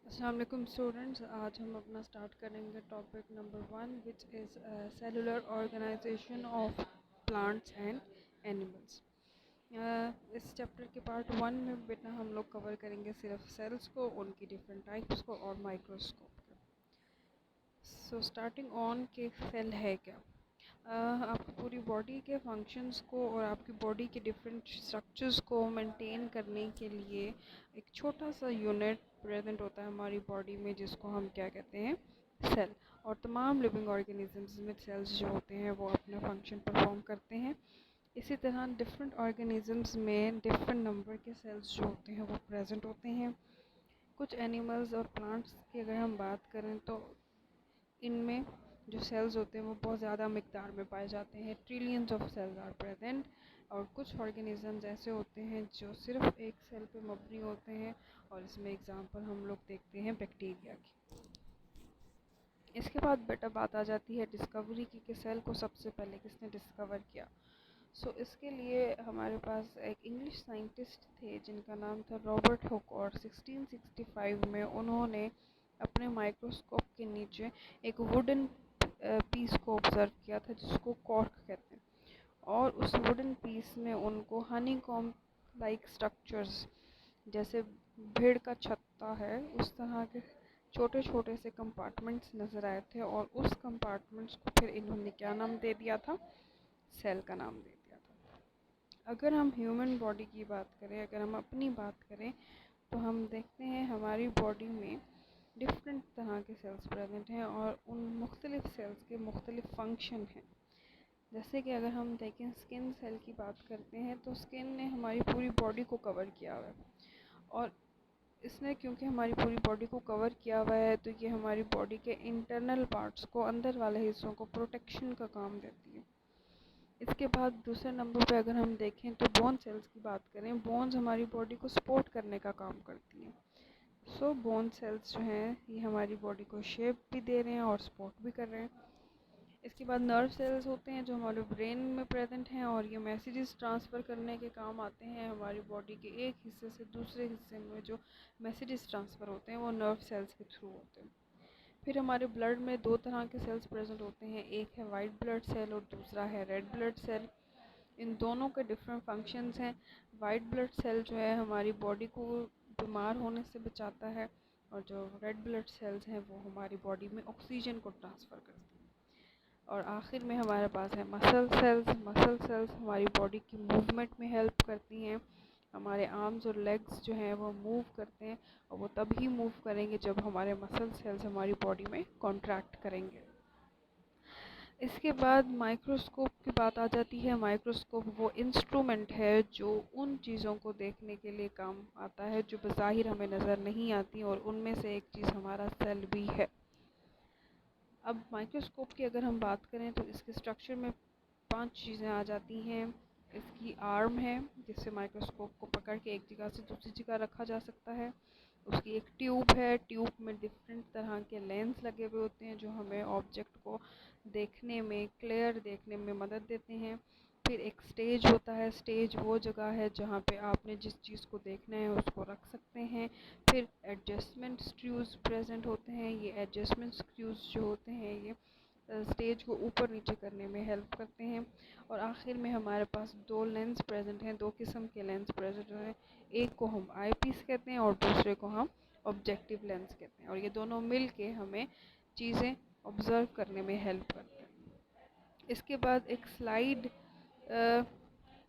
अस्सलाम वालेकुम स्टूडेंट्स। आज हम अपना स्टार्ट करेंगे topic number 1 which is cellular organisation of plants and animals. इस चैप्टर के पार्ट 1 में बेटा हम लोग कवर करेंगे सिर्फ सेल्स को, उनकी डिफरेंट टाइप्स को और माइक्रोस्कोप को। सो स्टार्टिंग ऑन के सेल है क्या। आपकी पूरी बॉडी के फंक्शंस को और आपकी बॉडी के डिफरेंट स्ट्रक्चर्स को मेंटेन करने के लिए एक छोटा सा यूनिट प्रेजेंट होता है हमारी बॉडी में, जिसको हम क्या कहते हैं, सेल। और तमाम लिविंग ऑर्गेनिजम्स में सेल्स जो होते हैं वो अपना फंक्शन परफॉर्म करते हैं। इसी तरह डिफरेंट ऑर्गेनिजम्स में डिफरेंट नंबर के सेल्स जो होते हैं वो प्रेजेंट होते हैं। कुछ एनिमल्स और प्लांट्स की अगर हम बात करें तो इनमें जो सेल्स होते हैं वो बहुत ज़्यादा मिकदार में पाए जाते हैं, trillions of cells are present. और कुछ ऑर्गेनिजम्स ऐसे होते हैं जो सिर्फ एक सेल पे मबनी होते हैं, और इसमें एग्जांपल हम लोग देखते हैं बैक्टीरिया की। इसके बाद बेटा बात आ जाती है डिस्कवरी की कि सेल को सबसे पहले किसने डिस्कवर किया। इसके लिए हमारे पास एक इंग्लिश साइंटिस्ट थे जिनका नाम था रॉबर्ट हुक, और 1665 में उन्होंने अपने माइक्रोस्कोप के नीचे एक वुडन पीस को ऑब्ज़र्व किया था जिसको कॉर्क कहते हैं। और उस वुडन पीस में उनको हनीकॉम्ब लाइक स्ट्रक्चर्स, जैसे भेड़ का छत्ता है उस तरह के छोटे छोटे से कंपार्टमेंट्स नज़र आए थे, और उस कंपार्टमेंट्स को फिर इन्होंने क्या नाम दे दिया था, सेल का नाम दे दिया था। अगर हम ह्यूमन बॉडी की बात करें, अगर हम अपनी बात करें, तो हम देखते हैं हमारी बॉडी में डिफरेंट तरह के सेल्स प्रेजेंट हैं और उन मुख्तलिफ सेल्स के मुख्तलिफ फंक्शन हैं। जैसे कि अगर हम देखें स्किन सेल की बात करते हैं, तो स्किन ने हमारी पूरी बॉडी को कवर किया हुआ है, और इसने क्योंकि हमारी पूरी बॉडी को कवर किया हुआ है तो ये हमारी बॉडी के इंटरनल पार्ट्स को, अंदर वाले हिस्सों को प्रोटेक्शन का काम देती है। इसके बाद दूसरे नंबर पे अगर हम देखें तो बोन सेल्स की बात करें, बोन्स हमारी बॉडी को सपोर्ट करने का काम करती हैं। बोन सेल्स जो हैं ये हमारी बॉडी को शेप भी दे रहे हैं और सपोर्ट भी कर रहे हैं। इसके बाद नर्व सेल्स होते हैं जो हमारे ब्रेन में प्रेजेंट हैं, और ये मैसेजेस ट्रांसफ़र करने के काम आते हैं। हमारी बॉडी के एक हिस्से से दूसरे हिस्से में जो मैसेजेस ट्रांसफ़र होते हैं वो नर्व सेल्स के थ्रू होते हैं। फिर हमारे ब्लड में दो तरह के सेल्स प्रेजेंट होते हैं, एक है वाइट ब्लड सेल और दूसरा है रेड ब्लड सेल। इन दोनों के डिफरेंट फंक्शंस हैं। वाइट ब्लड सेल जो है हमारी बॉडी को बीमार होने से बचाता है, और जो रेड ब्लड सेल्स हैं वो हमारी बॉडी में ऑक्सीजन को ट्रांसफ़र करते हैं। और आखिर में हमारे पास है मसल सेल्स। मसल सेल्स हमारी बॉडी की मूवमेंट में हेल्प करती हैं। हमारे आर्म्स और लेग्स जो हैं वो मूव करते हैं, और वो तभी मूव करेंगे जब हमारे मसल सेल्स हमारी बॉडी में कॉन्ट्रैक्ट करेंगे। इसके बाद माइक्रोस्कोप की बात आ जाती है। माइक्रोस्कोप वो इंस्ट्रूमेंट है जो उन चीज़ों को देखने के लिए काम आता है जो बज़ाहिर हमें नज़र नहीं आती, और उनमें से एक चीज़ हमारा सेल भी है। अब माइक्रोस्कोप की अगर हम बात करें तो इसके स्ट्रक्चर में 5 चीज़ें आ जाती हैं। इसकी आर्म है जिससे माइक्रोस्कोप को पकड़ के एक जगह से दूसरी जगह रखा जा सकता है। उसकी एक ट्यूब है, ट्यूब में डिफरेंट तरह के लेंस लगे हुए होते हैं जो हमें ऑब्जेक्ट को देखने में, क्लियर देखने में मदद देते हैं। फिर एक स्टेज होता है। स्टेज वो जगह है जहाँ पे आपने जिस चीज़ को देखना है उसको रख सकते हैं। फिर एडजस्टमेंट स्क्रूज प्रेजेंट होते हैं। ये एडजस्टमेंट स्क्रूज जो होते हैं ये स्टेज को ऊपर नीचे करने में हेल्प करते हैं। और आखिर में हमारे पास दो लेंस प्रेजेंट हैं, दो किस्म के लेंस प्रेजेंट हैं। एक को हम आई पीस कहते हैं और दूसरे को हम ऑब्जेक्टिव लेंस कहते हैं, और ये दोनों मिल के हमें चीज़ें ऑब्ज़र्व करने में हेल्प करते हैं। इसके बाद एक स्लाइड,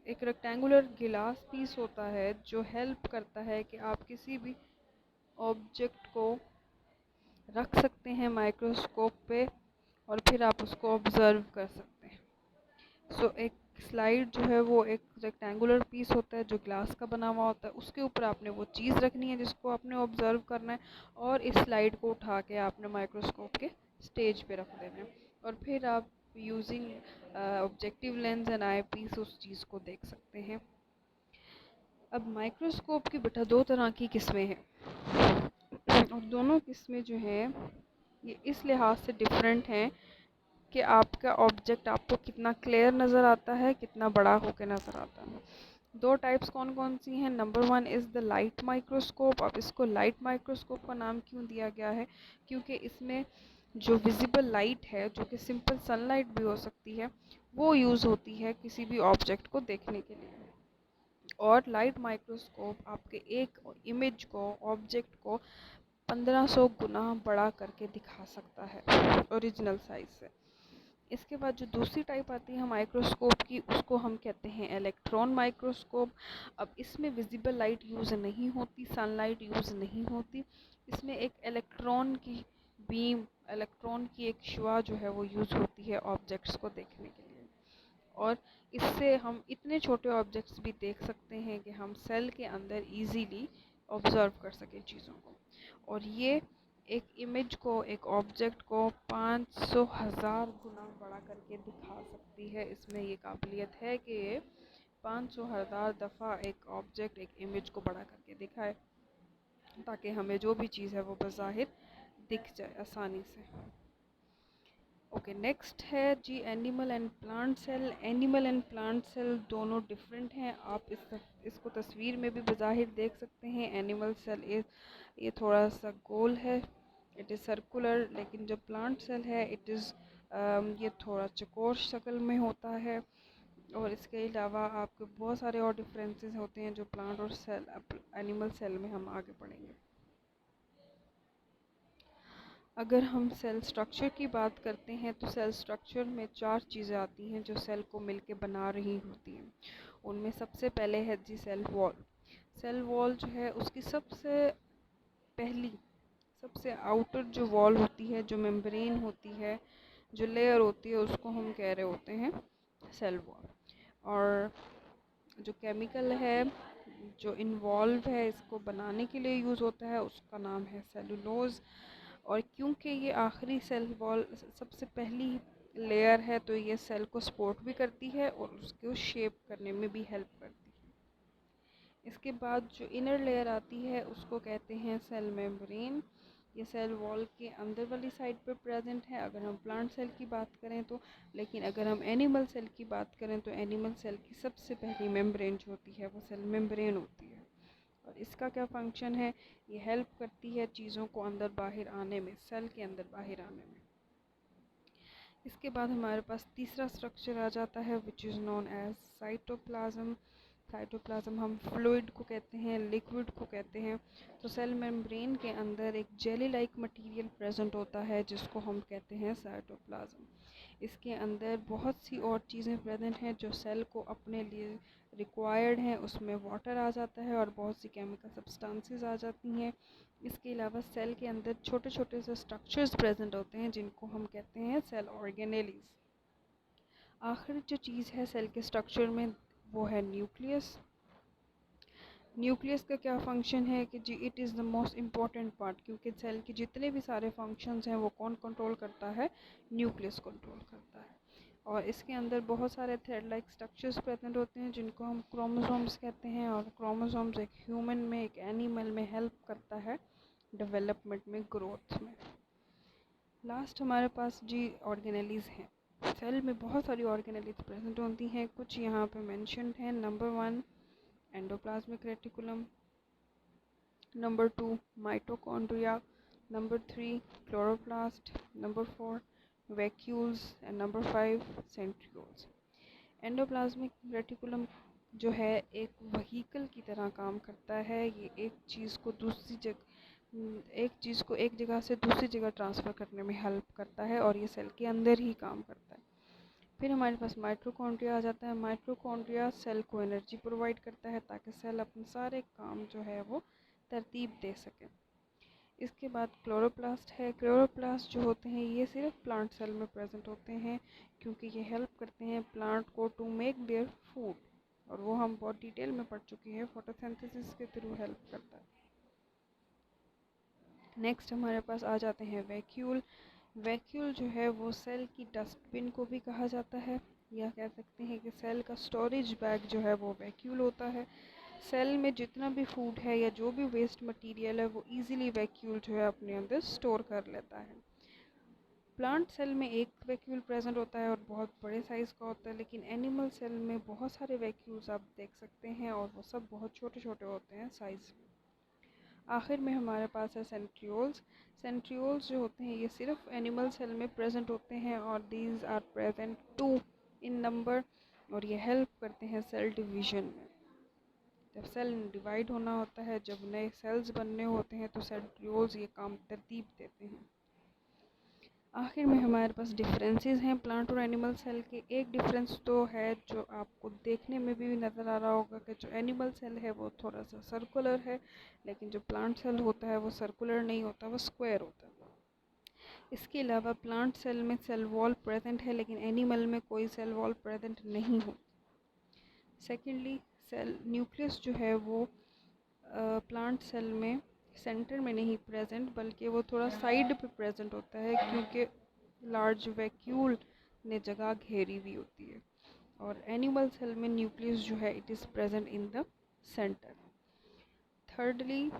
एक रेक्टेंगुलर गिलास पीस होता है जो हेल्प करता है कि आप किसी भी ऑब्जेक्ट को रख सकते हैं माइक्रोस्कोप पे, और फिर आप उसको ऑब्ज़र्व कर सकते हैं। एक स्लाइड जो है वो एक रेक्टेंगुलर पीस होता है जो ग्लास का बना हुआ होता है, उसके ऊपर आपने वो चीज़ रखनी है जिसको आपने ऑब्ज़र्व करना है, और इस स्लाइड को उठा के आपने माइक्रोस्कोप के स्टेज पे रख देना है, और फिर आप using objective lens and eyepiece उस चीज़ को देख सकते हैं। अब माइक्रोस्कोप की बेटा दो तरह की किस्में हैं, और दोनों किस्में जो हैं ये इस लिहाज से डिफरेंट हैं कि आपका ऑब्जेक्ट आपको कितना क्लियर नज़र आता है, कितना बड़ा होकर नज़र आता है। दो टाइप्स कौन कौन सी हैं? Number one is the light microscope. अब इसको लाइट माइक्रोस्कोप का नाम क्यों दिया गया है? क्योंकि इसमें जो विजिबल लाइट है, जो कि सिंपल सनलाइट भी हो सकती है, वो यूज़ होती है किसी भी ऑब्जेक्ट को देखने के लिए। और लाइट माइक्रोस्कोप आपके एक इमेज को, ऑब्जेक्ट को 1500 गुना बड़ा करके दिखा सकता है ओरिजिनल साइज से। इसके बाद जो दूसरी टाइप आती है माइक्रोस्कोप की, उसको हम कहते हैं इलेक्ट्रॉन माइक्रोस्कोप। अब इसमें विजिबल लाइट यूज़ नहीं होती, सनलाइट यूज़ नहीं होती। इसमें एक इलेक्ट्रॉन की बीम, इलेक्ट्रॉन की एक शुआ जो है वो यूज़ होती है ऑब्जेक्ट्स को देखने के लिए। और इससे हम इतने छोटे ऑब्जेक्ट्स भी देख सकते हैं कि हम सेल के अंदर इजीली ऑब्ज़र्व कर सकें चीज़ों को। और ये एक इमेज को, एक ऑब्जेक्ट को 500,000 गुना बड़ा करके दिखा सकती है। इसमें ये काबिलियत है कि ये 500,000 दफ़ा एक ऑब्जेक्ट, एक इमेज को बड़ा करके दिखाए, ताकि हमें जो भी चीज़ है वो बज़ाहिर दिख जाए आसानी से। ओके, नेक्स्ट है जी animal and plant cell. Animal and plant cell दोनों डिफरेंट हैं। आप इसको तस्वीर में भी बज़ाहिर देख सकते हैं। एनिमल सेल ये थोड़ा सा गोल है, इट इज़ सर्कुलर, लेकिन जो प्लांट सेल है इट इज़ ये थोड़ा चौकोर शक्ल में होता है। और इसके अलावा आपके बहुत सारे और डिफरेंसेस होते हैं जो प्लांट और सेल, एनिमल सेल में हम आगे पढ़ेंगे। अगर हम सेल स्ट्रक्चर की बात करते हैं तो सेल स्ट्रक्चर में 4 चीज़ें आती हैं जो सेल को मिलके बना रही होती हैं। उनमें सबसे पहले है जी सेल वॉल। सेल वॉल जो है उसकी सबसे पहली, सबसे आउटर जो वॉल होती है, जो मेम्ब्रेन होती है, जो लेयर होती है, उसको हम कह रहे होते हैं सेल वॉल। और जो केमिकल है जो इन्वॉल्व है इसको बनाने के लिए यूज़ होता है, उसका नाम है सेलुलोज। और क्योंकि ये आखिरी सेल वॉल सबसे पहली लेयर है, तो ये सेल को सपोर्ट भी करती है और उसको शेप करने में भी हेल्प करती है। इसके बाद जो इनर लेयर आती है उसको कहते हैं सेल मेम्ब्रेन। ये सेल वॉल के अंदर वाली साइड पर प्रेजेंट है अगर हम प्लांट सेल की बात करें तो। लेकिन अगर हम एनिमल सेल की बात करें तो एनिमल सेल की सबसे पहली मेम्ब्रेन जो होती है वो सेल मेम्ब्रेन होती है। और इसका क्या फंक्शन है? ये हेल्प करती है चीज़ों को अंदर बाहर आने में, सेल के अंदर बाहर आने में। इसके बाद हमारे पास तीसरा स्ट्रक्चर आ जाता है which is known as cytoplasm. Cytoplasm हम फ्लूइड को कहते हैं, लिक्विड को कहते हैं। तो सेल मेम्ब्रेन के अंदर एक जेली लाइक मटेरियल प्रेजेंट होता है जिसको हम कहते हैं साइटोप्लाज्म। इसके अंदर बहुत सी और चीज़ें प्रेजेंट हैं जो सेल को अपने लिए रिक्वायर्ड हैं। उसमें वाटर आ जाता है और बहुत सी केमिकल सब्सटेंसेस आ जाती हैं। इसके अलावा सेल के अंदर छोटे छोटे से स्ट्रक्चर्स प्रेजेंट होते हैं जिनको हम कहते हैं सेल ऑर्गेनेलीज। आखिर जो चीज़ है सेल के स्ट्रक्चर में वो है न्यूक्लियस। न्यूक्लियस का क्या फंक्शन है कि जी it is the most important part, क्योंकि सेल के जितने भी सारे फंक्शंस हैं वो कौन कंट्रोल करता है? न्यूक्लियस कंट्रोल करता है। और इसके अंदर बहुत सारे थ्रेड लाइक स्ट्रक्चर्स प्रेजेंट होते हैं जिनको हम क्रोमोसोम्स कहते हैं। और क्रोमोसोम्स एक ह्यूमन में, एक एनिमल में हेल्प करता है डेवलपमेंट में, ग्रोथ में। लास्ट हमारे पास जी ऑर्गेनेलीज हैं। सेल में बहुत सारी ऑर्गेनेलीज प्रेजेंट होती हैं, कुछ यहाँ पे मेंशन्ड हैं। Number 1 endoplasmic reticulum, number 2 mitochondria, number 3 chloroplast, number 4 vacuoles and number 5 centrioles. Endoplasmic reticulum जो है एक व्हीकल की तरह काम करता है। ये एक चीज़ को एक जगह से दूसरी जगह ट्रांसफ़र करने में हेल्प करता है और ये सेल के अंदर ही काम करता है। फिर हमारे पास माइटोकॉन्ड्रिया आ जाता है। माइटोकॉन्ड्रिया सेल को एनर्जी प्रोवाइड करता है ताकि सेल अपने सारे काम जो है वो तरतीब दे सके। इसके बाद क्लोरोप्लास्ट है। क्लोरोप्लास्ट जो होते हैं ये सिर्फ प्लांट सेल में प्रेजेंट होते हैं क्योंकि ये हेल्प करते हैं प्लांट को टू मेक देयर फूड, और वो हम बहुत डिटेल में पढ़ चुके हैं, फोटोसिंथेसिस के थ्रू हेल्प करता है। नेक्स्ट हमारे पास आ जाते हैं वैक्यूल। वैक्यूल जो है वो सेल की डस्टबिन को भी कहा जाता है, या कह सकते हैं कि सेल का स्टोरेज बैग जो है वो वैक्यूल होता है। सेल में जितना भी फूड है या जो भी वेस्ट मटेरियल है वो इजीली वैक्यूल जो है अपने अंदर स्टोर कर लेता है। प्लांट सेल में एक वैक्यूल प्रेजेंट होता है और बहुत बड़े साइज़ का होता है, लेकिन एनिमल सेल में बहुत सारे वैक्यूल्स आप देख सकते हैं और वो सब बहुत छोटे छोटे होते हैं साइज़। आखिर में हमारे पास है सेंट्रियोल्स। सेंट्रियोल्स जो होते हैं ये सिर्फ एनिमल सेल में प्रेजेंट होते हैं और these are present 2 in number, और ये हेल्प करते हैं सेल डिवीजन में। जब सेल डिवाइड होना होता है, जब नए सेल्स बनने होते हैं, तो सेंट्रियोल्स ये काम तरतीब देते हैं। आखिर में हमारे पास डिफरेंसेस हैं प्लांट और एनिमल सेल के। एक डिफरेंस तो है जो आपको देखने में भी नज़र आ रहा होगा कि जो एनिमल सेल है वो थोड़ा सा सर्कुलर है, लेकिन जो प्लांट सेल होता है वो सर्कुलर नहीं होता, वो स्क्वायर होता है। इसके अलावा प्लांट सेल में सेल वॉल प्रेजेंट है, लेकिन एनिमल में कोई सेल वॉल प्रेजेंट नहीं हो। सेकेंडली, सेल न्यूक्लियस जो है वो प्लांट सेल में सेंटर में नहीं प्रेजेंट, बल्कि वो थोड़ा साइड पे प्रेजेंट होता है, क्योंकि लार्ज वैक्यूल ने जगह घेरी हुई होती है। और एनिमल सेल में न्यूक्लियस जो है it is present in the centre. Thirdly,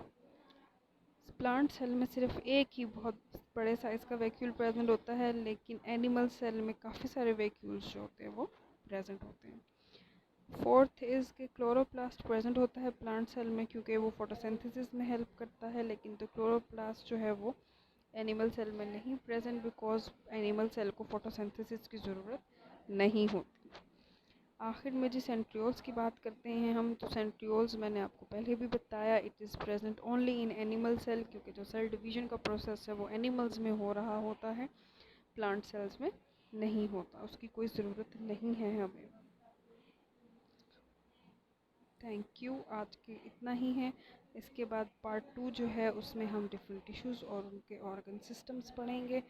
plant cell में सिर्फ एक ही बहुत बड़े साइज़ का वैक्यूल प्रेजेंट होता है, लेकिन एनिमल सेल में काफ़ी सारे वैक्यूल्स जो होते हैं वो प्रेजेंट होते हैं। फोर्थ इज़ कि क्लोरोप्लास्ट प्रेजेंट होता है प्लांट सेल में, क्योंकि वो फोटोसिंथेसिस में हेल्प करता है, लेकिन तो क्लोरोप्लास्ट जो है वो एनिमल सेल में नहीं प्रेजेंट, बिकॉज एनिमल सेल को फोटोसिंथेसिस की ज़रूरत नहीं होती। आखिर में जी सेंट्रियोल्स की बात करते हैं हम, तो सेंट्रियोल्स मैंने आपको पहले भी बताया, it is present only in animal cell, क्योंकि जो सेल डिवीजन का प्रोसेस है वो एनिमल्स में हो रहा होता है, प्लांट सेल्स में नहीं होता, उसकी कोई ज़रूरत नहीं है हमें। थैंक यू, आज के इतना ही है। इसके बाद पार्ट 2 जो है उसमें हम डिफरेंट टिश्यूज़ और उनके ऑर्गन सिस्टम्स पढ़ेंगे।